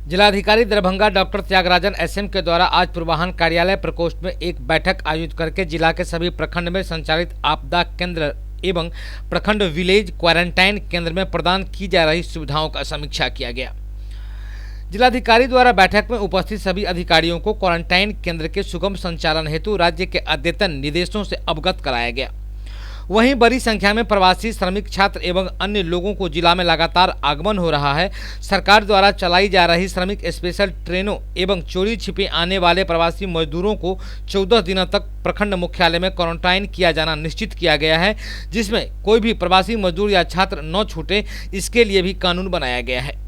जिलाधिकारी Darbhanga doctor Tyagarajan SM के द्वारा आज पूर्वाहन कार्यालय प्रकोष्ठ में एक बैठक आयोजित करके जिला के सभी प्रखंड में संचालित आपदा केंद्र एवं प्रखंड विलेज क्वारंटाइन केंद्र में प्रदान की जा रही सुविधाओं का समीक्षा किया गया। जिलाधिकारी द्वारा बैठक में उपस्थित सभी अधिकारियों को क्वारंटाइन केंद्र के सुगम संचालन हेतु राज्य के अद्यतन निर्देशों से अवगत कराया गया। वहीं बड़ी संख्या में प्रवासी श्रमिक छात्र एवं अन्य लोगों को जिला में लगातार आगमन हो रहा है। सरकार द्वारा चलाई जा रही श्रमिक स्पेशल ट्रेनों एवं चोरी छिपे आने वाले प्रवासी मजदूरों को 14 दिनों तक प्रखंड मुख्यालय में क्वारंटाइन किया जाना निश्चित किया गया है, जिसमें कोई भी प्रवासी मजदूर या छात्र न छूटे, इसके लिए भी कानून बनाया गया है।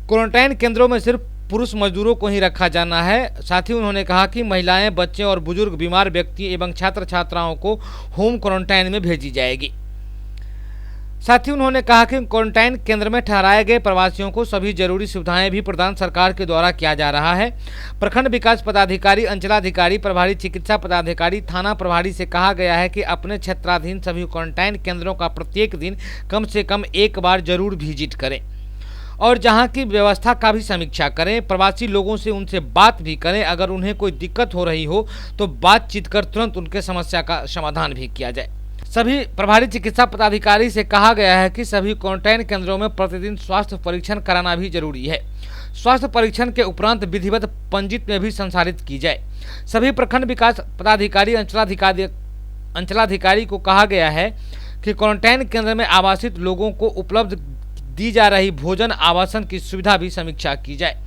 क्वारंटाइन केंद्रों में सिर्फ पुरुष मजदूरों को ही रखा जाना है। साथ ही उन्होंने कहा कि महिलाएं, बच्चे और बुजुर्ग, बीमार व्यक्ति एवं छात्र छात्राओं को होम क्वारंटाइन में भेजी जाएगी। साथ ही उन्होंने कहा कि क्वारंटाइन केंद्र में ठहराए गए प्रवासियों को सभी जरूरी सुविधाएं भी प्रदान सरकार के द्वारा किया जा रहा है। प्रखंड विकास पदाधिकारी, अंचलाधिकारी, प्रभारी चिकित्सा पदाधिकारी, थाना प्रभारी से कहा गया है कि अपने क्षेत्राधीन सभी क्वारंटाइन केंद्रों का प्रत्येक दिन कम से कम एक बार जरूर विजिट करें और जहां की व्यवस्था का भी समीक्षा करें। प्रवासी लोगों से उनसे बात भी करें। अगर उन्हें कोई दिक्कत हो रही हो तो बातचीत कर तुरंत उनके समस्या का समाधान भी किया जाए। सभी प्रभारी चिकित्सा पदाधिकारी से कहा गया है कि सभी क्वारंटाइन केंद्रों में प्रतिदिन स्वास्थ्य परीक्षण कराना भी जरूरी है। स्वास्थ्य परीक्षण के उपरांत विधिवत पंजित में भी संचालित की जाए। सभी प्रखंड विकास पदाधिकारी, अंचलाधिकारी को कहा गया है कि क्वारंटाइन केंद्र में आवासित लोगों को उपलब्ध दी जा रही भोजन, आवासन की सुविधा भी समीक्षा की जाए।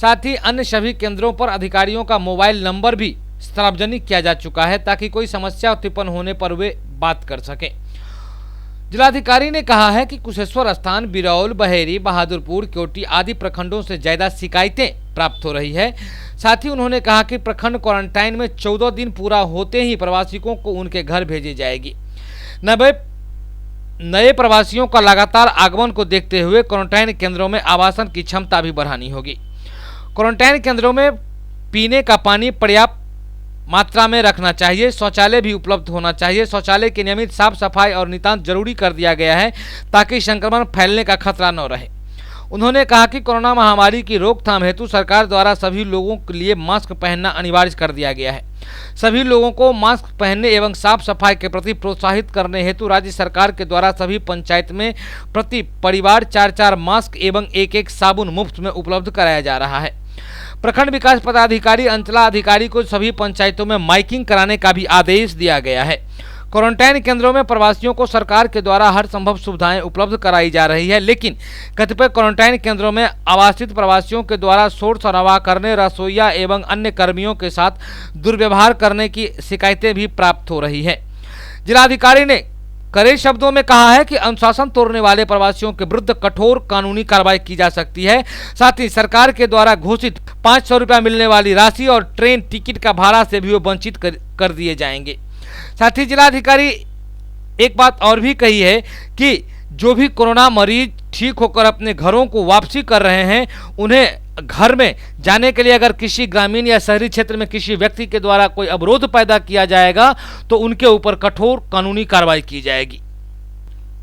साथ ही अन्य सभी केंद्रों पर अधिकारियों का मोबाइल नंबर भी सार्वजनिक किया जा चुका है ताकि कोई समस्या उत्पन्न होने पर वे बात कर सकें। जिलाधिकारी ने कहा है कि कुशेश्वर स्थान, बिरौल, बहेरी, बहादुरपुर, क्योटी आदि प्रखंडों से ज्यादा शिकायतें प्राप्त हो रही है। साथ ही उन्होंने कहा कि प्रखंड क्वारंटाइन में 14 दिन पूरा होते ही प्रवासियों को उनके घर भेजी जाएगी। नए प्रवासियों का लगातार आगमन को देखते हुए क्वारंटाइन केंद्रों में आवासन की क्षमता भी बढ़ानी होगी। क्वारंटाइन केंद्रों में पीने का पानी पर्याप्त मात्रा में रखना चाहिए। शौचालय भी उपलब्ध होना चाहिए। शौचालय की नियमित साफ सफाई और नितांत जरूरी कर दिया गया है ताकि संक्रमण फैलने का खतरा न रहे। उन्होंने कहा कि कोरोना महामारी की रोकथाम हेतु सरकार द्वारा सभी लोगों के लिए मास्क पहनना अनिवार्य कर दिया गया है। सभी लोगों को मास्क पहनने एवं साफ सफाई के प्रति प्रोत्साहित करने हेतु राज्य सरकार के द्वारा सभी पंचायत में प्रति परिवार 4-4 मास्क एवं 1-1 साबुन मुफ्त में उपलब्ध कराया जा रहा है। प्रखंड विकास पदाधिकारी, अंचलाधिकारी को सभी पंचायतों में माइकिंग कराने का भी आदेश दिया गया है। क्वारंटाइन केंद्रों में प्रवासियों को सरकार के द्वारा हर संभव सुविधाएं उपलब्ध कराई जा रही है, लेकिन कतिपय क्वारंटाइन केंद्रों में आवासित प्रवासियों के द्वारा शोर शराबा करने, रसोइया एवं अन्य कर्मियों के साथ दुर्व्यवहार करने की शिकायतें भी प्राप्त हो रही है। जिलाधिकारी ने कड़े शब्दों में कहा है कि अनुशासन तोड़ने वाले प्रवासियों के विरुद्ध कठोर कानूनी कार्रवाई की जा सकती है। साथ ही सरकार के द्वारा घोषित 500 रुपया मिलने वाली राशि और ट्रेन टिकट का भाड़ा से भी वो वंचित कर दिए जाएंगे। साथ ही जिलाधिकारी एक बात और भी कही है कि जो भी कोरोना मरीज ठीक होकर अपने घरों को वापसी कर रहे हैं, उन्हें घर में जाने के लिए अगर किसी ग्रामीण या शहरी क्षेत्र में किसी व्यक्ति के द्वारा कोई अवरोध पैदा किया जाएगा तो उनके ऊपर कठोर कानूनी कार्रवाई की जाएगी।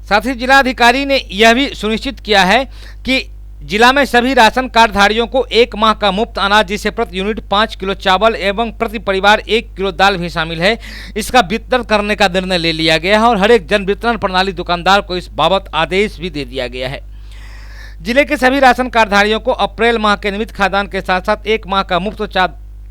साथ ही जिलाधिकारी ने यह भी सुनिश्चित किया है कि जिला में सभी राशन कार्डधारियों को 1 माह का मुफ्त अनाज, जिसे प्रति यूनिट 5 किलो चावल एवं प्रति परिवार 1 किलो दाल भी शामिल है, इसका वितरण करने का निर्णय ले लिया गया है और हर एक जन वितरण प्रणाली दुकानदार को इस बाबत आदेश भी दे दिया गया है। जिले के सभी राशन कार्डधारियों को अप्रैल माह के नियमित खाद्यान्न के साथ साथ 1 माह का मुफ्त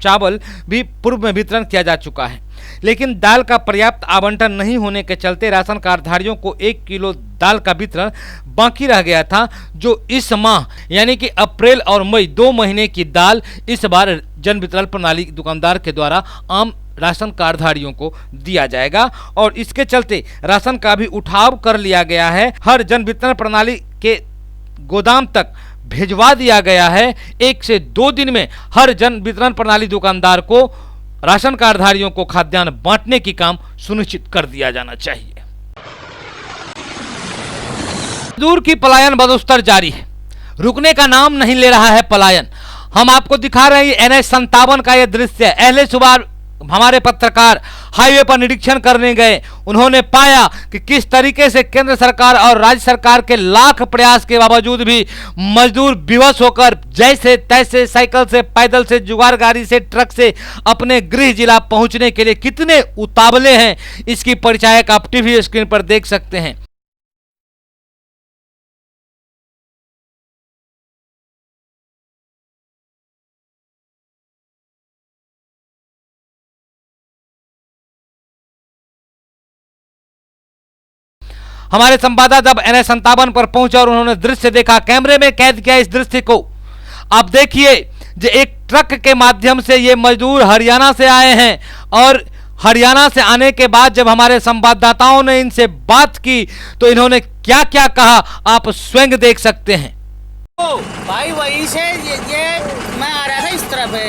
चावल भी पूर्व में वितरण किया जा चुका है, लेकिन दाल का पर्याप्त आवंटन नहीं होने के चलते राशन कार्डधारियों को 1 किलो दाल का वितरण बाकी रह गया था, जो इस माह यानी कि अप्रैल और मई 2 महीने की दाल इस बार जन वितरण प्रणाली दुकानदार के द्वारा आम राशन कार्डधारियों को दिया जाएगा और इसके चलते राशन का भी उठाव कर लिया गया है। हर जन वितरण प्रणाली के गोदाम तक भिजवा दिया गया है। 1 से 2 दिन में हर जन वितरण प्रणाली दुकानदार को राशन कार्डधारियों को खाद्यान्न बांटने की काम सुनिश्चित कर दिया जाना चाहिए। मजदूर की पलायन बदोस्तर जारी है, रुकने का नाम नहीं ले रहा है पलायन। हम आपको दिखा रहे हैं NH 57 का यह दृश्य। अहले सुबह हमारे पत्रकार हाईवे पर निरीक्षण करने गए। उन्होंने पाया कि किस तरीके से केंद्र सरकार और राज्य सरकार के लाख प्रयास के बावजूद भी मजदूर विवश होकर जैसे तैसे साइकिल से, पैदल से, जुगाड़ गाड़ी से, ट्रक से अपने गृह जिला पहुंचने के लिए कितने उतावले हैं, इसकी परिचायक आप टीवी स्क्रीन पर देख सकते हैं। हमारे संवाददाता जब NH-57 पर पहुंचे और उन्होंने दृश्य देखा, कैमरे में कैद किया इस दृश्य को। आप देखिए, जो एक ट्रक के माध्यम से ये मजदूर हरियाणा से आए हैं और हरियाणा से आने के बाद जब हमारे संवाददाताओं ने इनसे बात की तो इन्होंने क्या क्या कहा आप स्वयं देख सकते हैं। भाई वहीं से ये मैं आ रहा था इस तरफ है,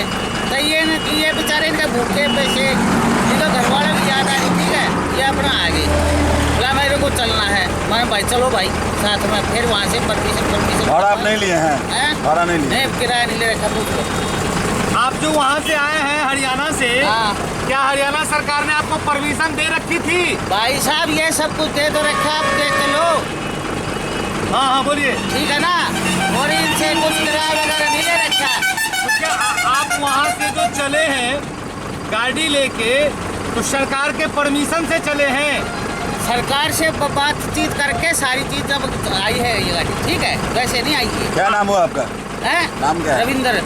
तो ये बेचारे इनके भूखे पैसे, इनका घर वाले भी याद आ रही, ठीक है, ये अपना आ गई, बोला मेरे को चलना है। मैंने भाई चलो भाई साथ में, फिर वहाँ से परमिशन भाड़ा आप नहीं लिए हैं? भाड़ा नहीं लिए? नहीं, किराया नहीं ले रखा। पूछ लो। आप जो वहाँ से आए हैं हरियाणा से, क्या हरियाणा सरकार ने आपको परमिशन दे रखी थी? भाई साहब ये सब कुछ दे तो रखा, आप देख के लो। हाँ हाँ बोलिए। ठीक है ना, और इनसे कुछ किराया वगैरह नहीं ले रखा। तो क्या आप वहाँ से जो चले हैं गाड़ी लेके, तो सरकार के परमिशन से चले हैं? सरकार से बातचीत करके सारी चीज जब आई है ये गाड़ी, ठीक है, वैसे नहीं आई है। क्या नाम हुआ आपका? नाम क्या है? रविंदर।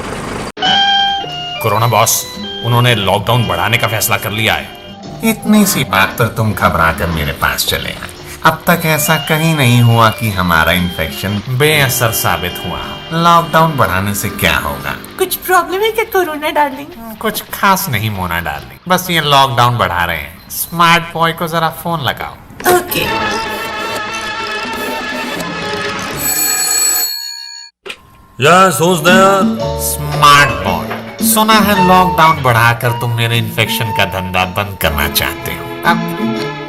कोरोना बॉस, उन्होंने लॉकडाउन बढ़ाने का फैसला कर लिया है। इतनी सी बात तो तुम घबरा कर मेरे पास चले आए। अब तक ऐसा कहीं नहीं हुआ कि हमारा इन्फेक्शन बेअसर साबित हुआ। लॉकडाउन बढ़ाने से क्या होगा? कुछ प्रॉब्लम है क्या कोरोना डार्लिंग? कुछ खास नहीं मोना डार्लिंग, बस ये लॉकडाउन बढ़ा रहे हैं। स्मार्ट बॉय को जरा फोन लगाओ। ओके। स्मार्ट बॉय, सुना है लॉकडाउन बढ़ाकर तुम मेरे इन्फेक्शन का धंधा बंद करना चाहते हो। अब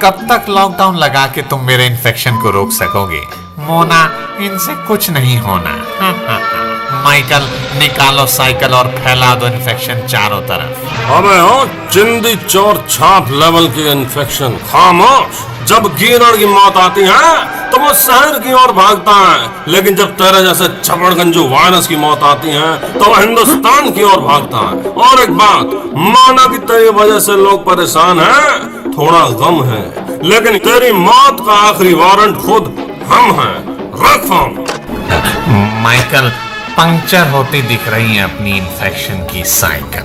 कब तक लॉकडाउन लगा के तुम मेरे इन्फेक्शन को रोक सकोगे? मोना, इनसे कुछ नहीं होना। माइकल, निकालो साइकिल और फैला दो इन्फेक्शन चारों तरफ। अबे हो चिंदी चोर छाप लेवल की इन्फेक्शन, खामोश। जब गिरड़ की मौत आती है तो वो शहर की ओर भागता है, लेकिन जब तेरे जैसे छपड़गंजू वायरस की मौत आती है तो वो हिंदुस्तान की ओर भागता है। और एक बात, माना कि तेरी वजह से लोग परेशान हैं, थोड़ा गम है, लेकिन तेरी मौत का आखिरी वारंट खुद हम हैं। रख फोन। माइकल, पंक्चर होती दिख रही है अपनी इन्फेक्शन की साइकिल।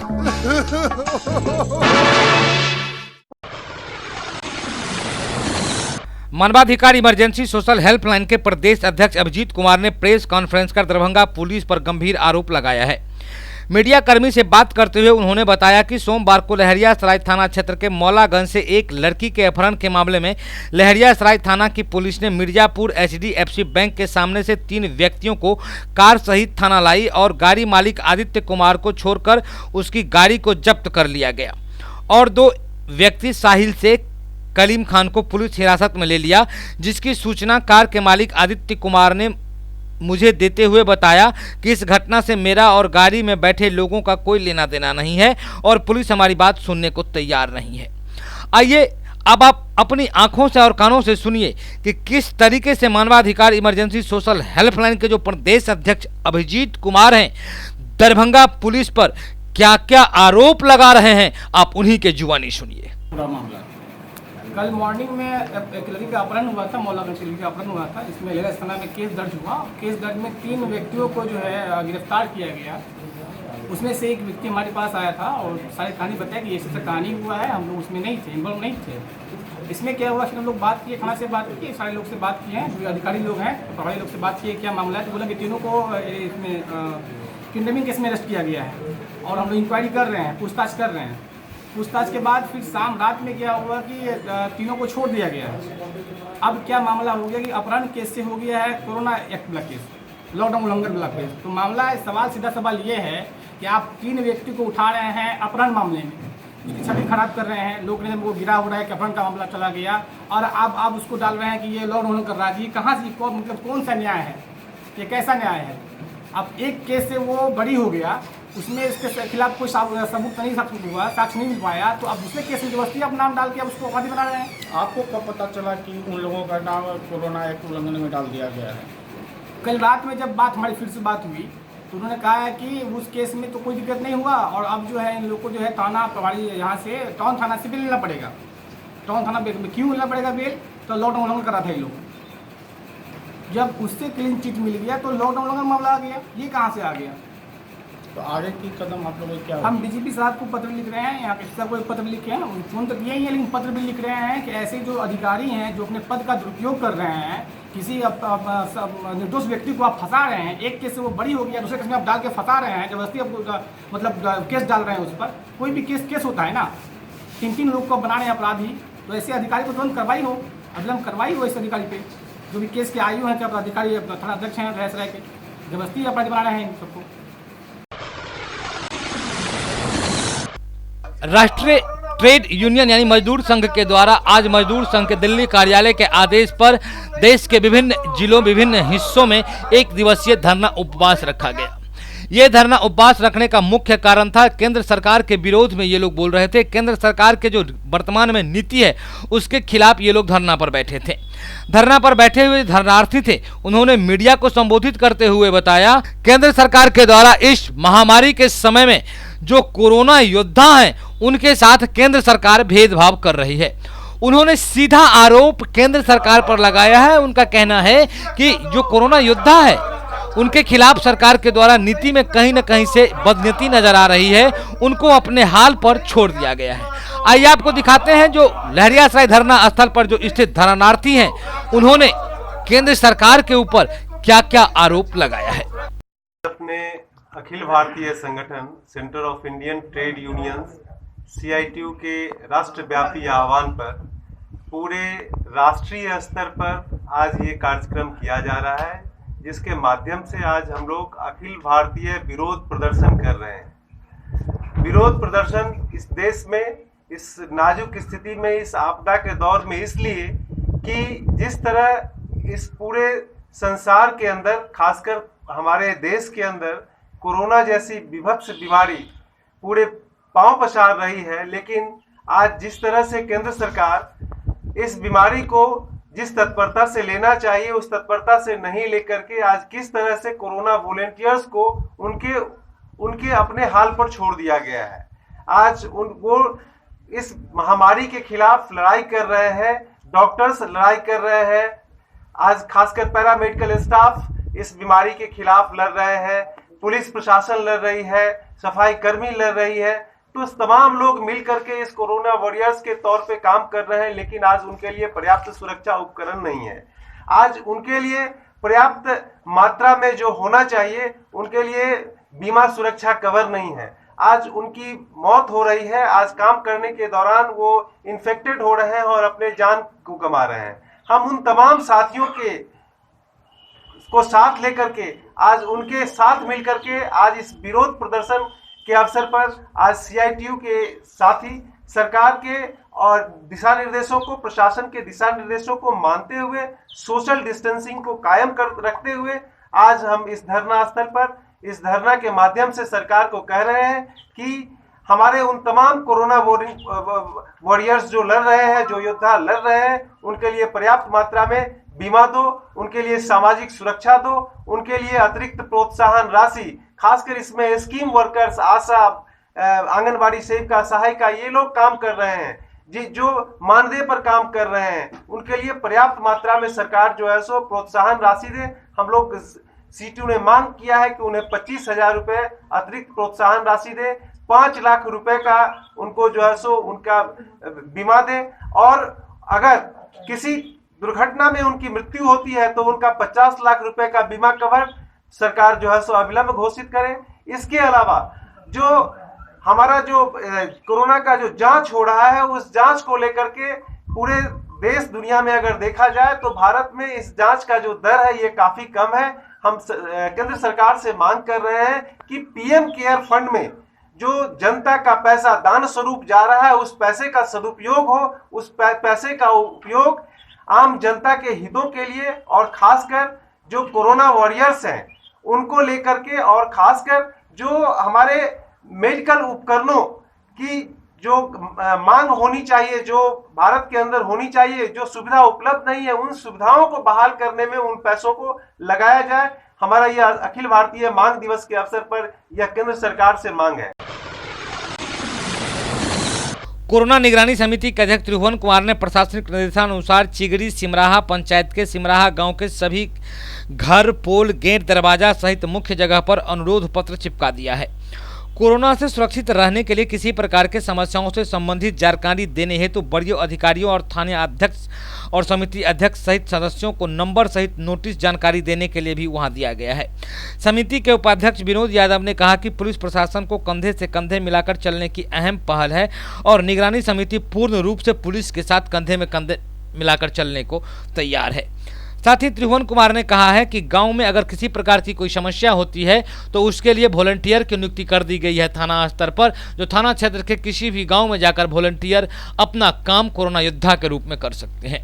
मानवाधिकार इमरजेंसी सोशल हेल्पलाइन के प्रदेश अध्यक्ष अभिजीत कुमार ने प्रेस कॉन्फ्रेंस कर दरभंगा पुलिस पर गंभीर आरोप लगाया है। मीडिया कर्मी से बात करते हुए उन्होंने बताया कि सोमवार को लहरियासराय थाना क्षेत्र के मौलागंज से एक लड़की के अपहरण के मामले में लहरियासराय थाना की पुलिस ने मिर्जापुर HDFC बैंक के सामने से 3 व्यक्तियों को कार सहित थाना लाई और गाड़ी मालिक आदित्य कुमार को छोड़कर उसकी गाड़ी को जब्त कर लिया गया और 2 व्यक्ति साहिल से कलीम खान को पुलिस हिरासत में ले लिया, जिसकी सूचना कार के मालिक आदित्य कुमार ने मुझे देते हुए बताया कि इस घटना से मेरा और गाड़ी में बैठे लोगों का कोई लेना देना नहीं है और पुलिस हमारी बात सुनने को तैयार नहीं है। आइए अब आप अपनी आंखों से और कानों से सुनिए कि किस तरीके से मानवाधिकार इमरजेंसी सोशल हेल्पलाइन के जो प्रदेश अध्यक्ष अभिजीत कुमार हैं, दरभंगा पुलिस पर क्या क्या आरोप लगा रहे हैं, आप उन्हीं के जुबानी सुनिए। कल मॉर्निंग में एक लड़की का अपहरण हुआ था, मौलागंज की लड़की का अपहरण हुआ था, जिसमें लहरियासराय थाना में केस दर्ज हुआ। केस दर्ज में 3 व्यक्तियों को जो है गिरफ्तार किया गया। उसमें से एक व्यक्ति हमारे पास आया था और सारी कहानी बताया कि ऐसे कहानी हुआ है, हम लोग उसमें नहीं थे, इन्वॉल्व नहीं थे। इसमें क्या हुआ कि हम लोग बात किए, थाना से बात की, सारे लोग से बात किए हैं, जो अधिकारी लोग हैं, प्रभारी लोग से बात किए क्या मामला है, तो बोला कि तीनों को इसमें किडनैपिंग केस में अरेस्ट किया गया है और हम लोग इंक्वायरी कर रहे हैं, पूछताछ कर रहे हैं। पूछताछ के बाद फिर शाम रात में क्या हुआ कि तीनों को छोड़ दिया गया है। अब क्या मामला हो गया कि अपहरण केस से हो गया है कोरोना एक्ट वाला केस, लॉकडाउन उल्लंघन वाला केस। तो मामला सवाल सीधा सवाल ये है कि आप 3 व्यक्ति को उठा रहे हैं अपहरण मामले में, उसकी छवि खराब कर रहे हैं, लोग ने वो गिरा हो रहा है कि अपहरण का मामला चला गया और आप उसको डाल रहे हैं कि ये लॉकडाउन कर रहा है। ये कहाँ से, मतलब कौन सा न्याय है, ये कैसा न्याय है? अब एक केस से वो बड़ी हो गया उसमें इसके खिलाफ कोई सबूत नहीं हुआ, साक्ष्य नहीं मिल पाया, तो अब दूसरे केस में जबरदस्ती आप नाम डाल के अब उसको अपराधी बना रहे हैं। आपको कब पता चला कि उन लोगों का नाम कोरोना एक्ट उल्लंघन में डाल दिया गया है? कल रात में जब बात हमारी फिर से बात हुई तो उन्होंने कहा है कि उस केस में तो कोई दिक्कत नहीं हुआ, और अब जो है इन लोग को जो है थाना प्रभारी यहाँ से टाउन थाना से बेल लेना पड़ेगा। टाउन थाना बेल में क्यों लेना पड़ेगा बेल? तो लॉकडाउन उल्लंघन करा था ये लोग, जब उससे क्लीन चिट मिल गया तो लॉकडाउन उल्लंघन मामला आ गया। ये कहाँ से आ गया? तो आगे की कदम आप लोग क्या? हम डीजीपी साहब को पत्र लिख रहे हैं, यहाँ के सबको पत्र लिखे हैं, फोन तो किए ही है, लेकिन पत्र भी लिख रहे हैं कि ऐसे जो अधिकारी हैं जो अपने पद का दुरुपयोग कर रहे हैं, किसी निर्दोष व्यक्ति को आप फंसा रहे हैं, एक केस से वो बड़ी हो गया, दूसरे केस में आप डाल के फंसा रहे हैं, जबरदस्ती आप मतलब केस डाल रहे हैं उस पर। कोई भी केस होता है ना, 3 लोग को बना रहे हैं अपराधी, तो ऐसे अधिकारी को तुरंत कार्रवाई हो, अभिलंब कार्रवाई हो इस अधिकारी पे, जो भी केस के आयु है, क्या अधिकारी थाना अध्यक्ष हैं रह के जबरदस्ती अपराधी बना रहे हैं इन सबको। राष्ट्रीय ट्रेड यूनियन यानी मजदूर संघ के द्वारा आज मजदूर संघ के दिल्ली कार्यालय के आदेश पर देश के विभिन्न जिलों विभिन्न हिस्सों में 1 दिवसीय धरना उपवास रखा गया। ये धरना उपवास रखने का मुख्य कारण था केंद्र सरकार के विरोध में ये लोग बोल रहे थे। केंद्र सरकार के जो वर्तमान में नीति है उसके खिलाफ ये लोग धरना पर बैठे थे। धरना पर बैठे हुए धरनार्थी थे, उन्होंने मीडिया को संबोधित करते हुए बताया केंद्र सरकार के द्वारा इस महामारी के समय में जो कोरोना योद्धा हैं उनके साथ केंद्र सरकार भेदभाव कर रही है। उन्होंने सीधा आरोप केंद्र सरकार पर लगाया है। उनका कहना है कि जो कोरोना योद्धा है उनके खिलाफ सरकार के द्वारा नीति में कहीं न कहीं से बदनीति नजर आ रही है, उनको अपने हाल पर छोड़ दिया गया है। आइए आपको दिखाते हैं जो लहरियासराय धरना स्थल पर जो स्थित धरनार्थी हैं उन्होंने केंद्र सरकार के ऊपर क्या क्या आरोप लगाया है। अपने अखिल भारतीय संगठन centre of Indian trade unions CITU के राष्ट्रव्यापी आह्वान पर पूरे राष्ट्रीय स्तर पर आज ये कार्यक्रम किया जा रहा है, जिसके माध्यम से आज हम लोग अखिल भारतीय विरोध प्रदर्शन कर रहे हैं। विरोध प्रदर्शन इस देश में इस नाजुक स्थिति में, इस आपदा के दौर में इसलिए कि जिस तरह इस पूरे संसार के अंदर, खासकर हमारे देश के अंदर कोरोना जैसी विभत्स बीमारी पूरे पांव पसार रही है, लेकिन आज जिस तरह से केंद्र सरकार इस बीमारी को जिस तत्परता से लेना चाहिए उस तत्परता से नहीं लेकर के आज किस तरह से कोरोना वॉलेंटियर्स को उनके अपने हाल पर छोड़ दिया गया है। आज वो इस महामारी के खिलाफ लड़ाई कर रहे हैं, डॉक्टर्स लड़ाई कर रहे हैं, आज खासकर पैरामेडिकल स्टाफ इस बीमारी के खिलाफ लड़ रहे हैं, पुलिस प्रशासन लड़ रही है, सफाई कर्मी लड़ रही है। तो तमाम लोग मिल करके इस कोरोना वॉरियर्स के तौर पे काम कर रहे हैं, लेकिन आज उनके लिए पर्याप्त सुरक्षा उपकरण नहीं है। आज उनके लिए पर्याप्त मात्रा में जो होना चाहिए उनके लिए बीमा सुरक्षा कवर नहीं है। आज उनकी मौत हो रही है, आज काम करने के दौरान वो इन्फेक्टेड हो रहे हैं और अपने जान को गंवा रहे हैं। हम उन तमाम साथियों को साथ लेकर के आज उनके साथ मिलकर के आज इस विरोध प्रदर्शन के अवसर पर आज CITU के साथी सरकार के और दिशा निर्देशों को, प्रशासन के दिशा निर्देशों को मानते हुए, सोशल डिस्टेंसिंग को कायम कर रखते हुए आज हम इस धरना स्थल पर इस धरना के माध्यम से सरकार को कह रहे हैं कि हमारे उन तमाम कोरोना वॉरियर्स जो लड़ रहे हैं, जो योद्धा लड़ रहे हैं, उनके लिए पर्याप्त मात्रा में बीमा दो, उनके लिए सामाजिक सुरक्षा दो, उनके लिए अतिरिक्त प्रोत्साहन राशि, खासकर इसमें स्कीम वर्कर्स, आशा, आंगनबाड़ी सेविका, सहायिका, ये लोग काम कर रहे हैं, जो मानदेय पर काम कर रहे हैं, उनके लिए पर्याप्त मात्रा में सरकार जो है सो प्रोत्साहन राशि दे। हम लोग CITU ने मांग किया है कि उन्हें 25,000 रुपए अतिरिक्त प्रोत्साहन राशि दे, 5 लाख रुपए का उनको जो है सो उनका बीमा दे, और अगर किसी दुर्घटना में उनकी मृत्यु होती है तो उनका 50 लाख रुपए का बीमा कवर सरकार जो है सो अविलंब घोषित करे। इसके अलावा जो हमारा जो कोरोना का जो जांच हो रहा है उस जांच को लेकर के पूरे देश दुनिया में अगर देखा जाए तो भारत में इस जांच का जो दर है ये काफी कम है। हम केंद्र सरकार से मांग कर रहे हैं कि PM केयर फंड में जो जनता का पैसा दान स्वरूप जा रहा है उस पैसे का सदुपयोग हो, उस पैसे का उपयोग आम जनता के हितों के लिए और खासकर जो कोरोना वॉरियर्स हैं उनको लेकर के, और खासकर जो हमारे मेडिकल उपकरणों की जो मांग होनी चाहिए, जो भारत के अंदर होनी चाहिए, जो सुविधा उपलब्ध नहीं है, उन सुविधाओं को बहाल करने में उन पैसों को लगाया जाए। हमारा यह अखिल भारतीय मांग दिवस के अवसर पर यह केंद्र सरकार से मांग है। कोरोना निगरानी समिति के अध्यक्ष त्रिभुवन कुमार ने प्रशासनिक निर्देशानुसार चिगरी सिमराहा पंचायत के सिमराहा गांव के सभी घर, पोल, गेट, दरवाजा सहित मुख्य जगह पर अनुरोध पत्र चिपका दिया है। कोरोना से सुरक्षित रहने के लिए किसी प्रकार के समस्याओं से संबंधित जानकारी देने हेतु वरीय अधिकारियों और थाने अध्यक्ष और समिति अध्यक्ष सहित सदस्यों को नंबर सहित नोटिस जानकारी देने के लिए भी वहां दिया गया है। समिति के उपाध्यक्ष विनोद यादव ने कहा कि पुलिस प्रशासन को कंधे से कंधे मिलाकर चलने की अहम पहल है और निगरानी समिति पूर्ण रूप से पुलिस के साथ कंधे में कंधे मिलाकर चलने को तैयार है। साथ ही त्रिभुवन कुमार ने कहा है कि गांव में अगर किसी प्रकार की कोई समस्या होती है तो उसके लिए वॉलंटियर की नियुक्ति कर दी गई है थाना स्तर पर, जो थाना क्षेत्र के किसी भी गांव में जाकर वॉलंटियर अपना काम कोरोना योद्धा के रूप में कर सकते हैं।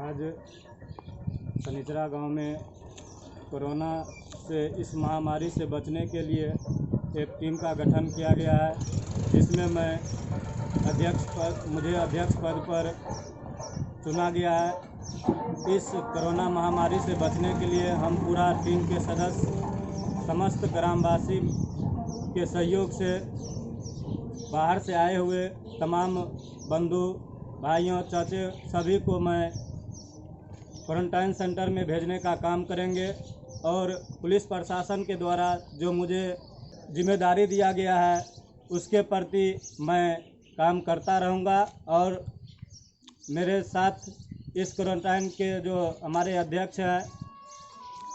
आज सनिचरा गांव में कोरोना से इस महामारी से बचने के लिए एक टीम का गठन किया गया है, जिसमें मुझे अध्यक्ष पद पर चुना गया है। इस कोरोना महामारी से बचने के लिए हम पूरा टीम के सदस्य समस्त ग्रामवासी के सहयोग से बाहर से आए हुए तमाम बंधु भाइयों, चाचे सभी को मैं क्वारंटाइन सेंटर में भेजने का काम करेंगे और पुलिस प्रशासन के द्वारा जो मुझे जिम्मेदारी दिया गया है उसके प्रति मैं काम करता रहूँगा। और मेरे साथ इस क्वारंटाइन के जो हमारे अध्यक्ष हैं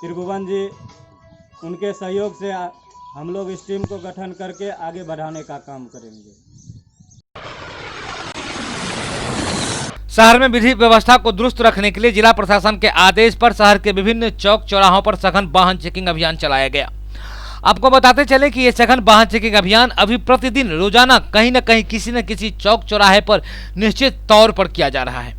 त्रिभुवन जी, उनके सहयोग से हम लोग इस टीम को गठन करके आगे बढ़ाने का काम करेंगे। शहर में विधि व्यवस्था को दुरुस्त रखने के लिए जिला प्रशासन के आदेश पर शहर के विभिन्न चौक चौराहों पर सघन वाहन चेकिंग अभियान चलाया गया। आपको बताते चले कि ये सघन वाहन चेकिंग अभियान अभी प्रतिदिन रोजाना कहीं न कहीं किसी न किसी चौक चौराहे पर निश्चित तौर पर किया जा रहा है।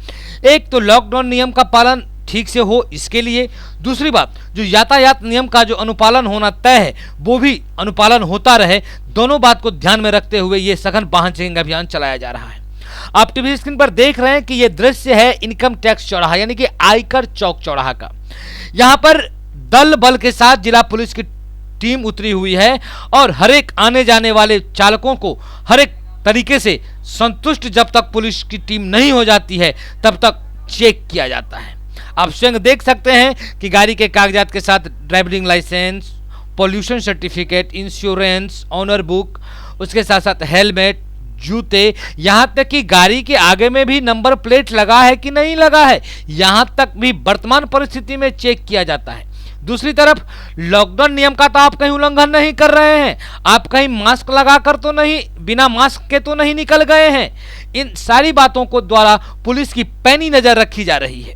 एक तो लॉकडाउन नियम का पालन ठीक से हो, इसके लिए दूसरी बात जो यातायात नियम का जो अनुपालन होना तय है वो भी अनुपालन होता रहे। दोनों बात को ध्यान में रखते हुए ये सघन वाहन चेकिंग अभियान चलाया जा रहा है। आप टीवी स्क्रीन पर देख रहे हैं कि ये दृश्य है इनकम टैक्स चौराहा यानी कि आयकर चौक चौराहा का। यहाँ पर दल बल के साथ जिला पुलिस की टीम उतरी हुई है और हर एक आने जाने वाले चालकों को हर एक तरीके से संतुष्ट जब तक पुलिस की टीम नहीं हो जाती है तब तक चेक किया जाता है। आप स्वयं देख सकते हैं कि गाड़ी के कागजात के साथ driving licence, pollution certificate, insurance, owner book, उसके साथ साथ हेलमेट, जूते, यहाँ तक कि गाड़ी के आगे में भी नंबर प्लेट लगा है कि नहीं लगा है, यहाँ तक भी वर्तमान परिस्थिति में चेक किया जाता है। दूसरी तरफ लॉकडाउन नियम का तो आप कहीं उल्लंघन नहीं कर रहे हैं, आप कहीं मास्क लगाकर तो नहीं, बिना मास्क के तो नहीं निकल गए हैं। इन सारी बातों को द्वारा पुलिस की पैनी नजर रखी जा रही है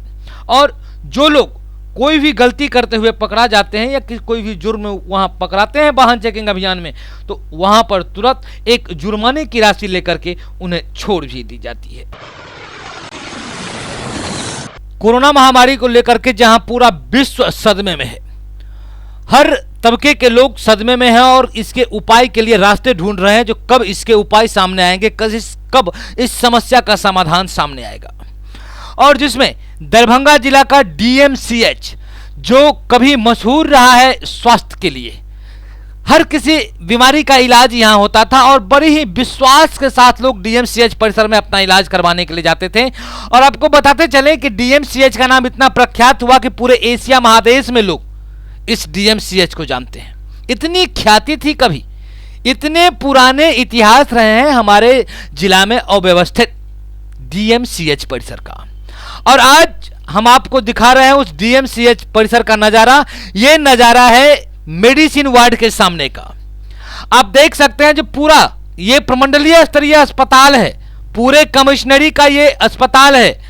और जो लोग कोई भी गलती करते हुए पकड़ा जाते हैं या कोई भी जुर्म वहां पकड़ाते हैं वाहन चेकिंग अभियान में तो वहां पर तुरंत एक जुर्माने की राशि लेकर के उन्हें छोड़ भी दी जाती है। कोरोना महामारी को लेकर के जहां पूरा विश्व सदमे में है, हर तबके के लोग सदमे में हैं और इसके उपाय के लिए रास्ते ढूंढ रहे हैं जो कब इसके उपाय सामने आएंगे, कब इस समस्या का समाधान सामने आएगा। और जिसमें दरभंगा जिला का डीएमसीएच जो कभी मशहूर रहा है स्वास्थ्य के लिए, हर किसी बीमारी का इलाज यहाँ होता था और बड़ी ही विश्वास के साथ लोग डीएमसीएच परिसर में अपना इलाज करवाने के लिए जाते थे। और आपको बताते चले कि डीएमसीएच का नाम इतना प्रख्यात हुआ कि पूरे एशिया महादेश में लोग इस डीएमसीएच को जानते हैं। इतनी ख्याति थी, कभी इतने पुराने इतिहास रहे हैं हमारे जिला में अव्यवस्थित डीएमसीएच परिसर का। और आज हम आपको दिखा रहे हैं उस डीएमसीएच परिसर का नजारा। ये नजारा है मेडिसिन वार्ड के सामने का। आप देख सकते हैं जो पूरा ये प्रमंडलीय स्तरीय अस्पताल है, पूरे कमिश्नरी का ये अस्पताल है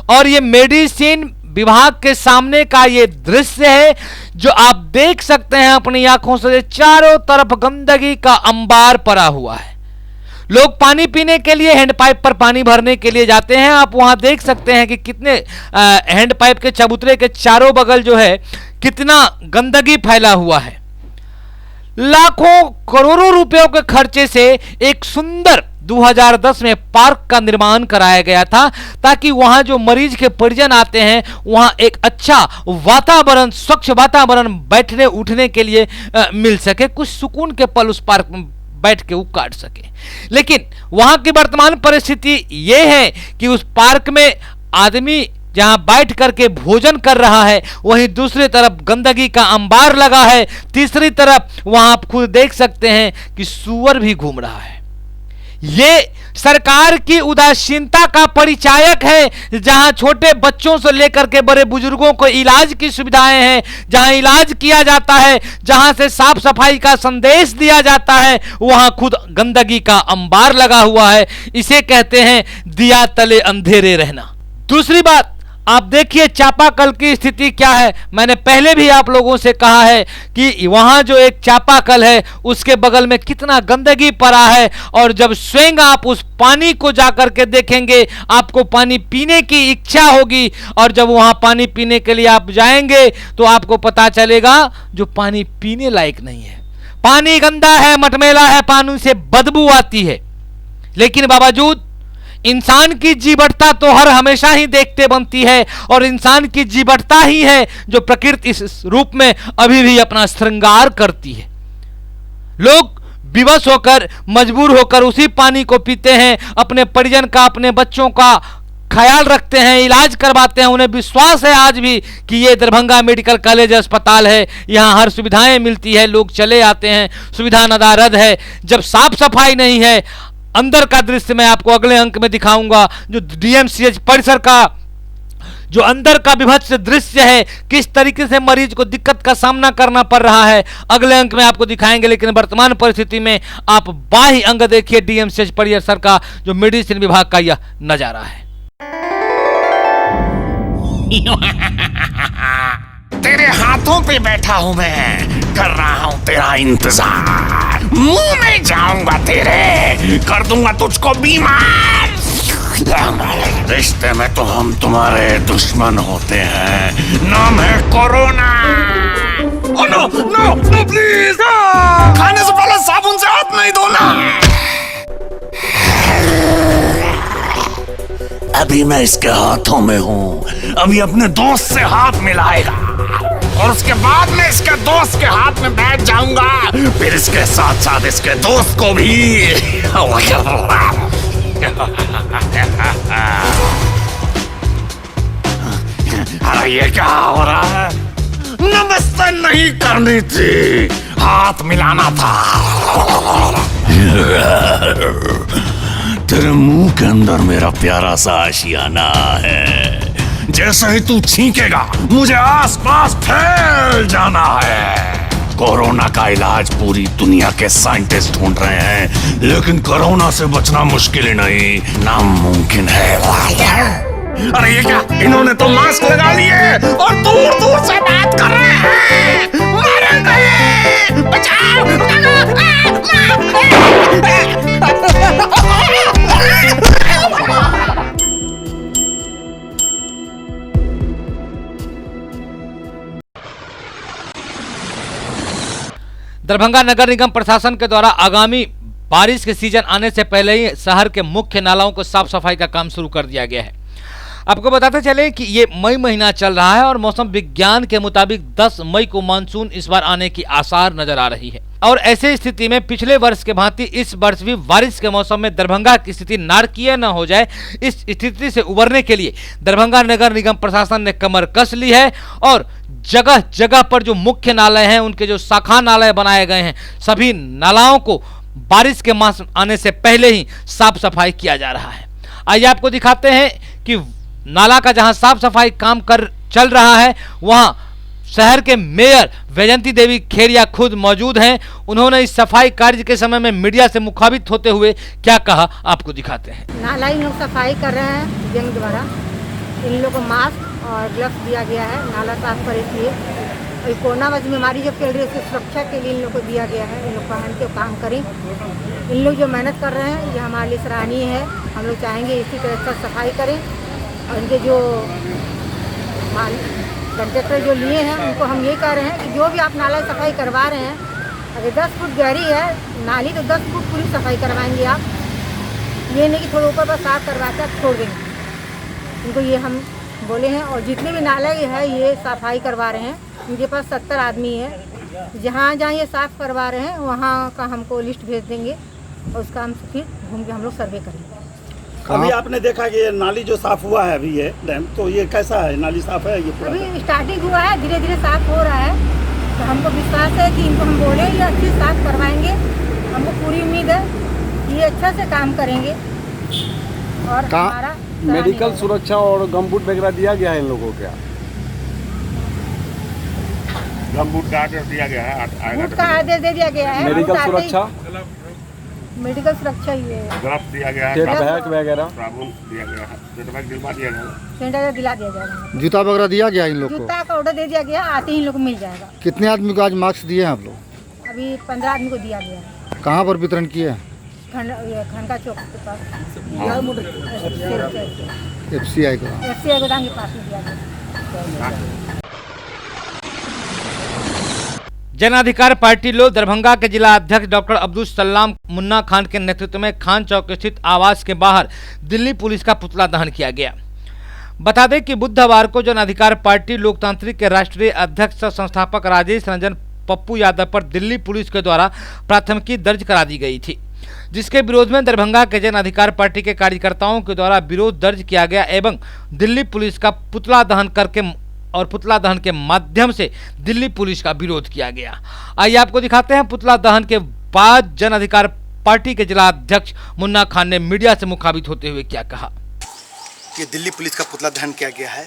और ये मेडिसिन विभाग के सामने का ये दृश्य है जो आप देख सकते हैं अपनी आंखों से। चारों तरफ गंदगी का अंबार पड़ा हुआ है। लोग पानी पीने के लिए हैंडपाइप पर पानी भरने के लिए जाते हैं। आप वहां देख सकते हैं कि कितने हैंडपाइप के चबूतरे के चारों बगल जो है कितना गंदगी फैला हुआ है। लाखों करोड़ों रुपयों के खर्चे से एक सुंदर 2010 में पार्क का निर्माण कराया गया था, ताकि वहां जो मरीज के परिजन आते हैं वहां एक अच्छा वातावरण, स्वच्छ वातावरण बैठने उठने के लिए मिल सके, कुछ सुकून के पल उस पार्क में बैठ के वो काट सके। लेकिन वहां की वर्तमान परिस्थिति ये है कि उस पार्क में आदमी जहां बैठ करके भोजन कर रहा है, वहीं दूसरी तरफ गंदगी का अंबार लगा है, तीसरी तरफ वहां आप खुद देख सकते हैं कि सूअर भी घूम रहा है। ये सरकार की उदासीनता का परिचायक है। जहां छोटे बच्चों से लेकर के बड़े बुजुर्गों को इलाज की सुविधाएं हैं, जहां इलाज किया जाता है, जहां से साफ सफाई का संदेश दिया जाता है, वहां खुद गंदगी का अंबार लगा हुआ है। इसे कहते हैं दिया तले अंधेरे रहना। दूसरी बात, आप देखिए चापाकल की स्थिति क्या है। मैंने पहले भी आप लोगों से कहा है कि वहां जो एक चापाकल है उसके बगल में कितना गंदगी पड़ा है, और जब स्वयं आप उस पानी को जाकर के देखेंगे आपको पानी पीने की इच्छा होगी, और जब वहां पानी पीने के लिए आप जाएंगे तो आपको पता चलेगा जो पानी पीने लायक नहीं है, पानी गंदा है, मटमैला है, पानी से बदबू आती है। लेकिन बावजूद इंसान की जीवटता तो हर हमेशा ही देखते बनती है, और इंसान की जीवटता ही है जो प्रकृति इस रूप में अभी भी अपना श्रृंगार करती है। लोग विवश होकर, मजबूर होकर उसी पानी को पीते हैं, अपने परिजन का, अपने बच्चों का ख्याल रखते हैं, इलाज करवाते हैं। उन्हें विश्वास है आज भी कि ये दरभंगा मेडिकल कॉलेज अस्पताल है, यहाँ हर सुविधाएं मिलती है, लोग चले आते हैं, सुविधा नदारद है। जब साफ सफाई नहीं है, अंदर का दृश्य मैं आपको अगले अंक में दिखाऊंगा, जो डीएमसीएच परिसर का जो अंदर का विभत्स दृश्य है, किस तरीके से मरीज को दिक्कत का सामना करना पड़ रहा है, अगले अंक में आपको दिखाएंगे। लेकिन वर्तमान परिस्थिति में आप बाह्य अंग देखिए डीएमसीएच परिसर का, जो मेडिसिन विभाग का यह नजारा है। तेरे हाथों पे बैठा हूं मैं, कर रहा हूं तेरा इंतजार, मुंह में जाऊंगा तेरे, कर दूंगा तुझको बीमार। रिश्ते में तो हम तुम्हारे दुश्मन होते हैं, नाम है corona. Oh no no no please, खाने से पहले साबुन से हाथ नहीं धोना। अभी मैं इसके हाथों में हूँ, अभी अपने दोस्त से हाथ मिलाएगा, और उसके बाद मैं इसके दोस्त के हाथ में बैठ जाऊंगा, फिर इसके साथ साथ इसके दोस्त को भी। अरे ये क्या हो रहा है? नमस्ते नहीं करनी थी, हाथ मिलाना था। तेरे मुंह के अंदर मेरा प्यारा सा आशियाना है, जैसे ही तू छींकेगा मुझे आसपास फैल जाना है। कोरोना का इलाज पूरी दुनिया के साइंटिस्ट ढूंढ रहे हैं, लेकिन कोरोना से बचना मुश्किल ही नहीं, नामुमकिन है। अरे ये क्या, इन्होंने तो मास्क लगा लिए और दूर दूर से बात कर रहे हैं। मरेंगे, बचाओ, दरभंगा नगर निगम प्रशासन के द्वारा आगामी बारिश के सीजन आने से पहले ही शहर के मुख्य नालाओं को साफ सफाई का काम शुरू कर दिया गया है। आपको बताते चले कि ये मई महीना चल रहा है और मौसम विज्ञान के मुताबिक 10 मई को मानसून इस बार आने की आसार नजर आ रही है। और ऐसे स्थिति में पिछले वर्ष के भांति इस वर्ष भी बारिश के मौसम में दरभंगा की स्थिति नारकीय न हो जाए, इस स्थिति से उबरने के लिए दरभंगा नगर निगम प्रशासन ने कमर कस ली है और जगह जगह पर जो मुख्य नाले हैं, उनके जो शाखा नाले बनाए गए हैं, सभी नालाओं को बारिश के मास आने से पहले ही साफ सफाई किया जा रहा है। आइए आपको दिखाते हैं कि नाला का जहां साफ सफाई काम चल रहा है, वहां शहर के मेयर वैजंती देवी खेरिया खुद मौजूद हैं। उन्होंने इस सफाई कार्य के समय में मीडिया से मुखातिब होते हुए क्या कहा, आपको दिखाते हैं। नाला इन लोग सफाई कर रहे हैं जंग द्वारा, इन लोग को मास्क और ग्लव्स दिया गया है नाला साफ करे के लिए। कोरोना बीमारी जो फैल रही है उसकी सुरक्षा के लिए इन लोग को दिया गया है, इन लोग पहन के काम करें। इन लोग जो मेहनत कर रहे हैं ये हमारे लिए सराहनीय है। हम लोग चाहेंगे इसी तरह से सफाई करें, और इनके जो कंट्रैक्टर जो लिए हैं उनको हम ये कह रहे हैं कि जो भी आप नाला सफाई करवा रहे हैं अगर 10 फुट गहरी है नाली तो 10 फुट पूरी सफाई करवाएंगे आप, ये नहीं कि थोड़ा ऊपर पर साफ करवा कर छोड़ देंगे। इनको ये हम बोले हैं। और जितने भी नाले है ये सफाई करवा रहे हैं, इनके पास 70 आदमी है, जहाँ जहाँ ये साफ करवा रहे हैं वहाँ का हमको लिस्ट भेज देंगे और उसका हम फिर घूम के हम लोग सर्वे करेंगे। अभी आपने देखा कि ये नाली जो साफ हुआ है अभी ये डैम, तो ये कैसा है, नाली साफ है ये पूरा? अभी स्टार्टिंग हुआ है, धीरे धीरे साफ हो रहा है, तो हमको विश्वास है कि इनको हम बोले ये अच्छे साफ करवाएंगे। हमको पूरी उम्मीद है कि ये अच्छा से काम करेंगे और हमारा मेडिकल सुरक्षा और गमबूट वगैरह दिया गया है इन लोगों को क्या? गमबूट का आदेश दिया गया है, बूट का आदेश दे दिया गया है। मेडिकल सुरक्षा ये ग्लव्स दिया गया है, बैग वगैरह साबुन दिया गया है, बैग दिलवा दिया गया है, सैनिटाइजर दिला दिया जाएगा, जूता वगैरह दिया गया इन लोग को? जूता का ऑर्डर दे दिया गया, आते ही इन लोग को मिल जाएगा। कितने आदमी को आज मास्क दिए हैं आप लोग? अभी 15 आदमी को दिया गया है। कहाँ पर वितरण किए हैं? खनका चौक के पास, FCI गोदाम के पास में दिया गया। जन अधिकार पार्टी लोग दरभंगा के जिला अध्यक्ष डॉक्टर अब्दुल सलाम मुन्ना खान के नेतृत्व में खान चौक स्थित आवास के बाहर दिल्ली पुलिस का पुतला दहन किया गया। बता दें कि बुधवार को जन अधिकार पार्टी लोकतांत्रिक के राष्ट्रीय अध्यक्ष संस्थापक राजेश रंजन पप्पू यादव पर दिल्ली पुलिस के द्वारा प्राथमिकी दर्ज करा दी गई थी, जिसके विरोध में दरभंगा के जन अधिकार पार्टी के कार्यकर्ताओं के द्वारा विरोध दर्ज किया गया एवं दिल्ली पुलिस का पुतला दहन करके और पुतला दहन के माध्यम से दिल्ली पुलिस का विरोध किया गया। आइए आपको दिखाते हैं पुतला दहन के बाद जन अधिकार पार्टी के जिला अध्यक्ष मुन्ना खान ने मीडिया से मुखातिब होते हुए क्या कहा। कि दिल्ली पुलिस का पुतला दहन किया गया है।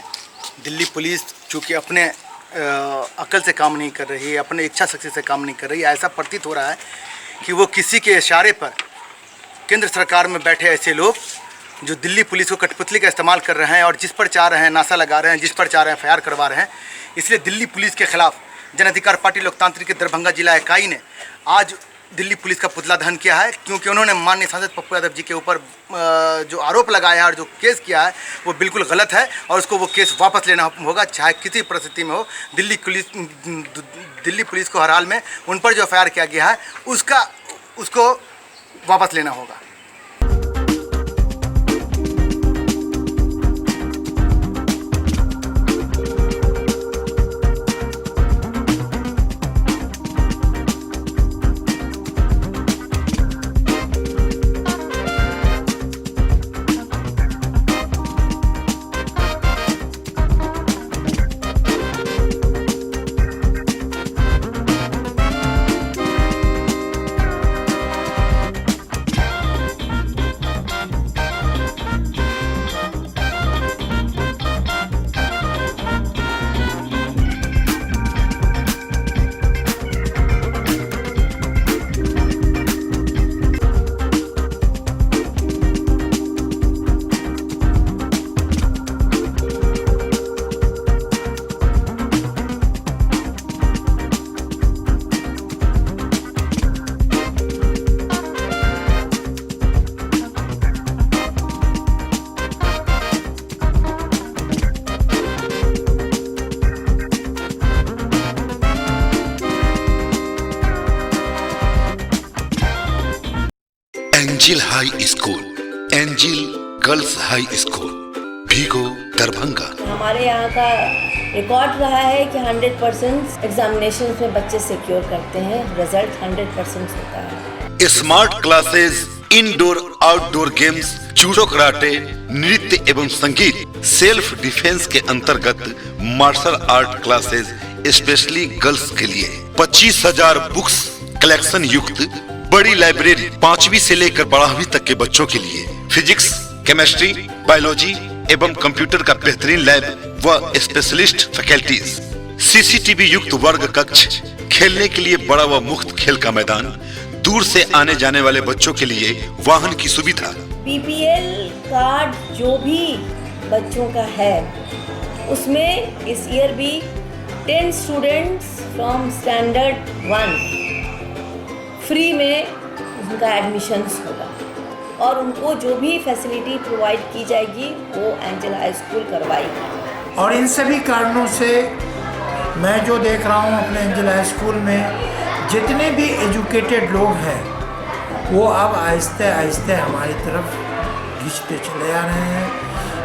दिल्ली पुलिस चूँकि अपने अकल से काम नहीं कर रही है, अपने इच्छा शक्ति से काम नहीं कर रही है, ऐसा प्रतीत हो रहा है कि वो किसी के इशारे पर केंद्र सरकार में बैठे ऐसे लोग जो दिल्ली पुलिस को कठपुतली का इस्तेमाल कर रहे हैं और जिस पर चाह रहे हैं नासा लगा रहे हैं, जिस पर चाह रहे हैं FIR करवा रहे हैं। इसलिए दिल्ली पुलिस के खिलाफ जन अधिकार पार्टी लोकतांत्रिक के दरभंगा जिला इकाई ने आज दिल्ली पुलिस का पुतला दहन किया है, क्योंकि उन्होंने माननीय सांसद पप्पू यादव जी के ऊपर जो आरोप लगाया है और जो केस किया है वो बिल्कुल गलत है और उसको वो केस वापस लेना होगा, चाहे किसी परिस्थिति में हो। दिल्ली पुलिस को हर हाल में उन पर जो FIR किया गया है उसको वापस लेना होगा। Angel high school, Angel girls high school, Bhigo Darbhanga. हमारे यहाँ का रिकॉर्ड रहा है कि 100% एग्जामिनेशन में बच्चे सिक्योर करते हैं, रिजल्ट 100% होता है। Smart classes, indoor outdoor games, judo karate, नृत्य एवं संगीत, सेल्फ डिफेंस के अंतर्गत martial art classes specially girls के लिए 25,000 बुक्स कलेक्शन युक्त बड़ी लाइब्रेरी, 5वीं से लेकर 12वीं तक के बच्चों के लिए फिजिक्स, केमिस्ट्री, बायोलॉजी एवं कंप्यूटर का बेहतरीन लैब व स्पेशलिस्ट फैकल्टीज, CCTV युक्त वर्ग कक्ष, खेलने के लिए बड़ा व मुफ्त खेल का मैदान, दूर से आने जाने वाले बच्चों के लिए वाहन की सुविधा। BPL कार्ड जो भी बच्चों का है उसमें इस ईयर भी 10 स्टूडेंट्स फ्रॉम स्टैंडर्ड 1 फ्री में उनका एडमिशन्स होगा और उनको जो भी फैसिलिटी प्रोवाइड की जाएगी वो एंजल हाई स्कूल करवाएगी। और इन सभी कारणों से मैं जो देख रहा हूँ अपने एंजल हाई स्कूल में जितने भी एजुकेटेड लोग हैं वो अब आहिस्ते आहिस्ते हमारी तरफ खींचते चले आ रहे हैं।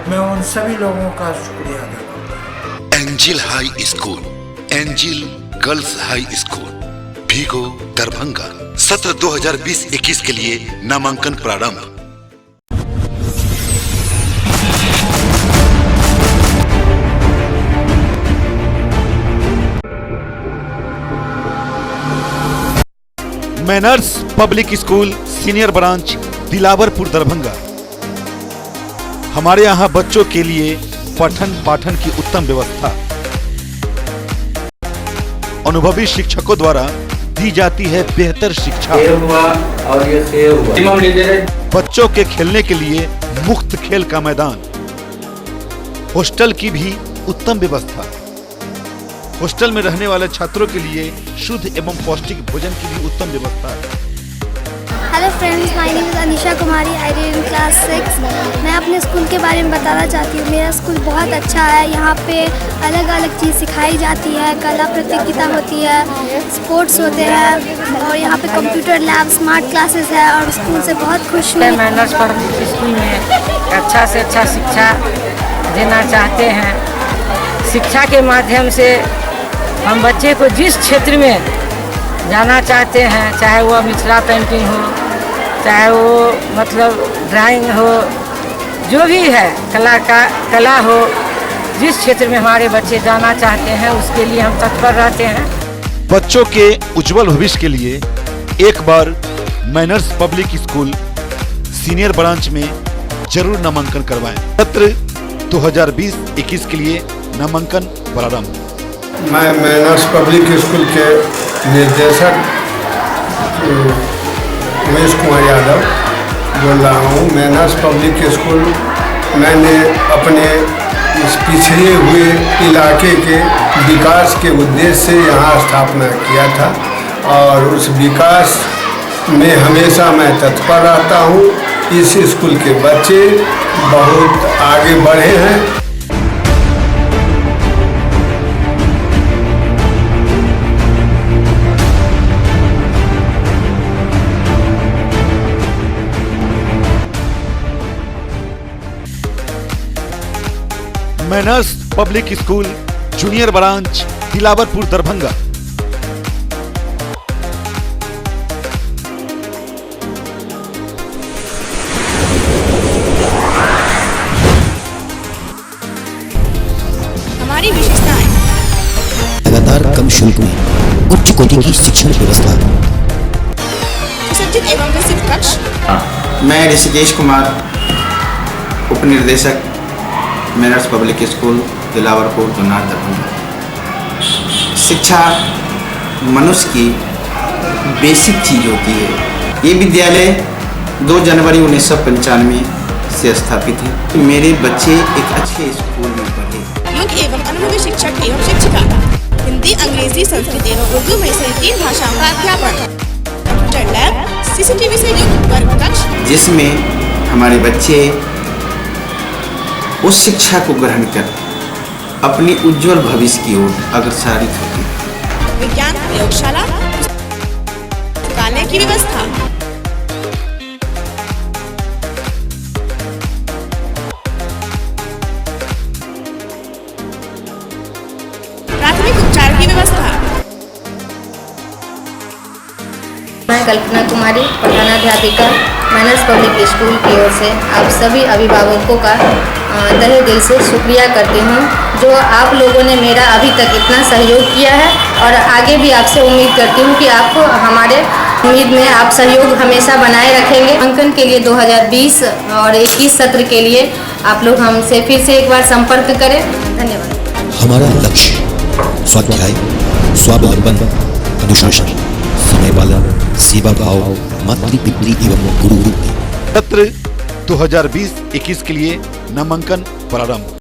मैं उन सभी लोगों का शुक्रिया अदा करता हूँ। Angel high school, Angel girls high school, Bhigo, Darbhanga. सत्र 2020-21 के लिए नामांकन प्रारंभ। Manners public school senior branch Dilawarpur Darbhanga. हमारे यहाँ बच्चों के लिए पठन पाठन की उत्तम व्यवस्था, अनुभवी शिक्षकों द्वारा दी जाती है बेहतर शिक्षा। और ये बच्चों के खेलने के लिए मुफ्त खेल का मैदान, हॉस्टल की भी उत्तम व्यवस्था। हॉस्टल में रहने वाले छात्रों के लिए शुद्ध एवं पौष्टिक भोजन की भी उत्तम व्यवस्था है। Hello friends, my name is Anisha Kumari, I read in class 6। मैं अपने स्कूल के बारे में बताना चाहती हूँ। मेरा स्कूल बहुत अच्छा है। यहाँ पे अलग अलग चीज़ सिखाई जाती है, कला प्रतियोगिता होती है, स्पोर्ट्स होते हैं और यहाँ पे कंप्यूटर लैब, स्मार्ट क्लासेस है और स्कूल से बहुत खुश हूँ। मैनर्स पब्लिक स्कूल में अच्छा से अच्छा शिक्षा देना चाहते हैं। शिक्षा के माध्यम से हम बच्चे को जिस क्षेत्र में जाना चाहते हैं, चाहे वो मिथिला पेंटिंग हो, चाहे वो मतलब ड्राइंग हो, जो भी है कला हो, जिस क्षेत्र में हमारे बच्चे जाना चाहते हैं उसके लिए हम तत्पर रहते हैं। बच्चों के उज्जवल भविष्य के लिए एक बार Manners public school senior branch में जरूर नामांकन करवाएं। सत्र 2020-21 के लिए नामांकन प्रारंभ। मैं मैनर्स पब्लिक स्कूल के निर्देशक उमेश कुमार यादव बोल रहा हूँ। मैनर्स पब्लिक स्कूल मैंने अपने इस पिछड़े हुए इलाके के विकास के उद्देश्य से यहाँ स्थापना किया था और उस विकास में हमेशा मैं तत्पर रहता हूँ। इस स्कूल के बच्चे बहुत आगे बढ़े हैं। Manners public school junior branch Dilawarpur Darbhanga. हमारी विशेषताएं लगातार कम शुल्क में उच्च कोटि की शिक्षण व्यवस्था, सुसज्जित एवं विकसित कक्ष। मैं ऋषिकेश कुमार, उप निर्देशक manners public school Dilawarpur Junnar Darbhanga. शिक्षा मनुष्य की बेसिक चीज होती है। ये विद्यालय 2 जनवरी 1995 से स्थापित है। मेरे बच्चे एक अच्छे स्कूल में पढ़े। योग्य एवं अनुभवी शिक्षक एवं शिक्षिका, हिंदी, अंग्रेजी, संस्कृत एवं उर्दू में से 3 भाषाओं का अध्यापन, कंप्यूटर लैब, CCTV से युक्त वर्ग कक्ष, जिसमें हमारे बच्चे उस शिक्षा को ग्रहण कर अपनी उज्जवल भविष्य की ओर अग्रसरित होते हैं। विज्ञान प्रयोगशाला, पुस्तकालय की व्यवस्था, प्राथमिक उपचार की व्यवस्था। मैं Kalpana Kumari, प्रधानाध्यापिका, manners public school की ओर से आप सभी अभिभावकों का तहे दिल से शुक्रिया करती हूँ, जो आप लोगों ने मेरा अभी तक इतना सहयोग किया है और आगे भी आपसे उम्मीद करती हूँ कि आपको हमारे उम्मीद में आप सहयोग हमेशा बनाए रखेंगे। अंकन के लिए 2020 और 21 सत्र के लिए आप लोग हमसे फिर से एक बार संपर्क करें। धन्यवाद। हमारा लक्ष्य स्वाध्याय, स्वावलंबन, अनुशासन, समय पालन, सेवा भाव, मातृपितृ एवं गुरु। सत्र 2020-21 के लिए नामांकन प्रारंभ।